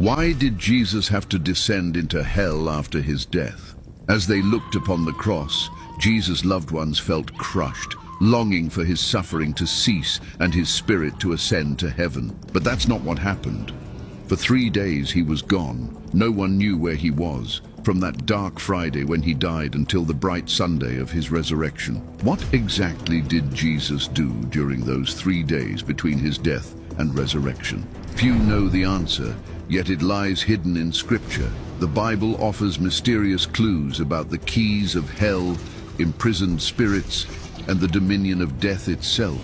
Why did Jesus have to descend into hell after his death? As they looked upon the cross, Jesus' loved ones felt crushed, longing for his suffering to cease and his spirit to ascend to heaven. But that's not what happened. For 3 days he was gone. No one knew where he was, from that dark Friday when he died until the bright Sunday of his resurrection. What exactly did Jesus do during those 3 days between his death and resurrection? Few know the answer, yet it lies hidden in Scripture. The Bible offers mysterious clues about the keys of hell, imprisoned spirits, and the dominion of death itself.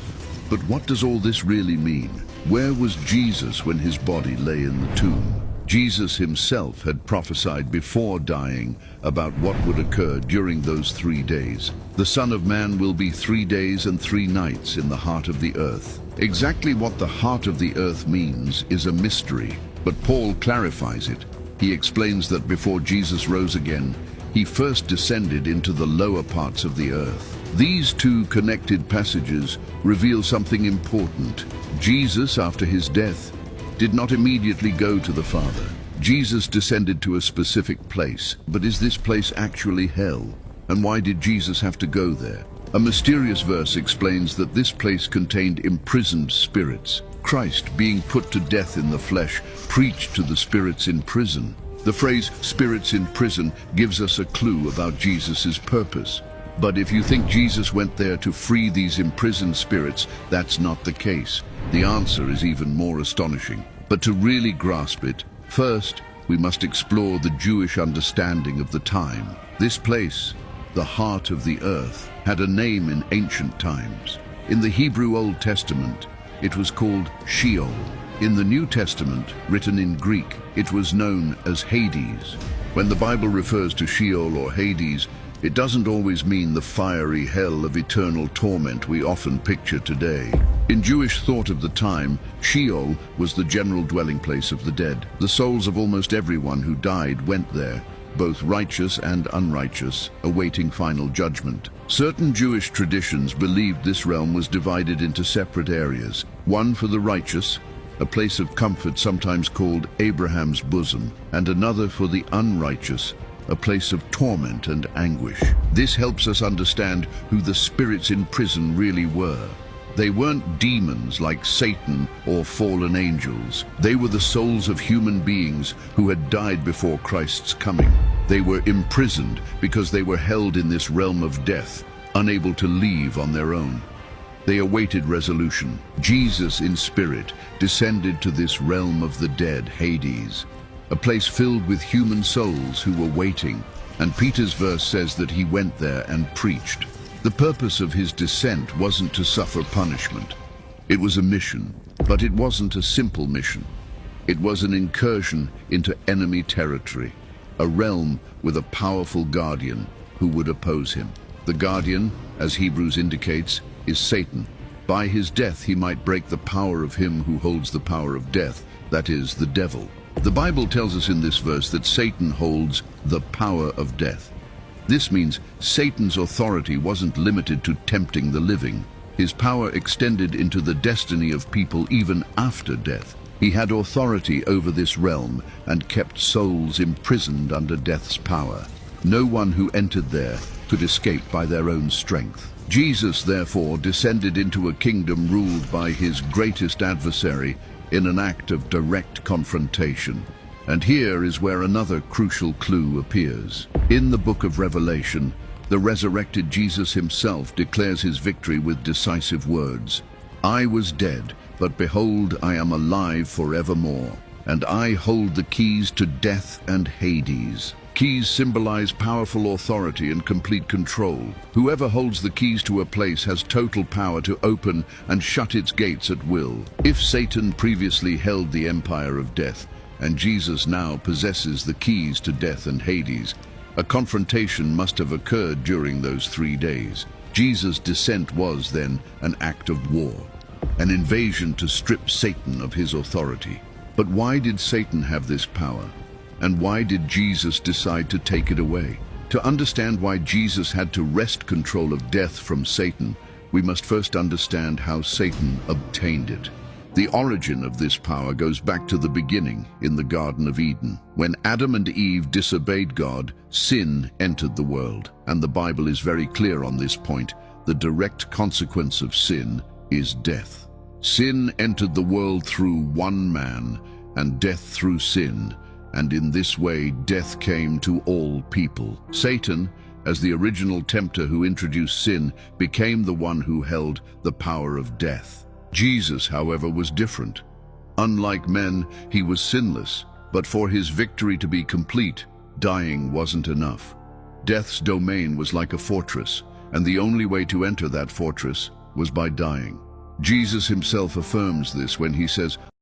But what does all this really mean? Where was Jesus when his body lay in the tomb? Jesus himself had prophesied before dying about what would occur during those 3 days. The Son of Man will be 3 days and 3 nights in the heart of the earth. Exactly what the heart of the earth means is a mystery, but Paul clarifies it. He explains that before Jesus rose again, he first descended into the lower parts of the earth. These two connected passages reveal something important. Jesus, after his death, did not immediately go to the Father. Jesus descended to a specific place, but is this place actually hell? And why did Jesus have to go there? A mysterious verse explains that this place contained imprisoned spirits. Christ, being put to death in the flesh, preached to the spirits in prison. The phrase "spirits in prison" gives us a clue about Jesus' purpose. But if you think Jesus went there to free these imprisoned spirits, that's not the case. The answer is even more astonishing. But to really grasp it, first, we must explore the Jewish understanding of the time. This place, the heart of the earth, had a name in ancient times. In the Hebrew Old Testament, it was called Sheol. In the New Testament, written in Greek, it was known as Hades. When the Bible refers to Sheol or Hades, it doesn't always mean the fiery hell of eternal torment we often picture today. In Jewish thought of the time, Sheol was the general dwelling place of the dead. The souls of almost everyone who died went there, both righteous and unrighteous, awaiting final judgment. Certain Jewish traditions believed this realm was divided into separate areas, one for the righteous, a place of comfort sometimes called Abraham's bosom, and another for the unrighteous, a place of torment and anguish. This helps us understand who the spirits in prison really were. They weren't demons like Satan or fallen angels. They were the souls of human beings who had died before Christ's coming. They were imprisoned because they were held in this realm of death, unable to leave on their own. They awaited resolution. Jesus, in spirit, descended to this realm of the dead, Hades, a place filled with human souls who were waiting, and Peter's verse says that he went there and preached. The purpose of his descent wasn't to suffer punishment. It was a mission, but it wasn't a simple mission. It was an incursion into enemy territory, a realm with a powerful guardian who would oppose him. The guardian, as Hebrews indicates, is Satan. By his death he might break the power of him who holds the power of death, that is, the devil. The Bible tells us in this verse that Satan holds the power of death. This means Satan's authority wasn't limited to tempting the living. His power extended into the destiny of people even after death. He had authority over this realm and kept souls imprisoned under death's power. No one who entered there could escape by their own strength. Jesus, therefore, descended into a kingdom ruled by his greatest adversary in an act of direct confrontation. And here is where another crucial clue appears. In the book of Revelation, the resurrected Jesus himself declares his victory with decisive words. "I was dead, but behold, I am alive forevermore, and I hold the keys to death and Hades." Keys symbolize powerful authority and complete control. Whoever holds the keys to a place has total power to open and shut its gates at will. If Satan previously held the empire of death, and Jesus now possesses the keys to death and Hades, a confrontation must have occurred during those 3 days. Jesus' descent was, then, an act of war, an invasion to strip Satan of his authority. But why did Satan have this power? And why did Jesus decide to take it away? To understand why Jesus had to wrest control of death from Satan, we must first understand how Satan obtained it. The origin of this power goes back to the beginning in the Garden of Eden. When Adam and Eve disobeyed God, sin entered the world, and the Bible is very clear on this point. The direct consequence of sin is death. Sin entered the world through one man, and death through sin, and in this way death came to all people. Satan, as the original tempter who introduced sin, became the one who held the power of death. Jesus, however, was different. Unlike men, he was sinless, but for his victory to be complete, dying wasn't enough. Death's domain was like a fortress, and the only way to enter that fortress was by dying. Jesus himself affirms this when he says,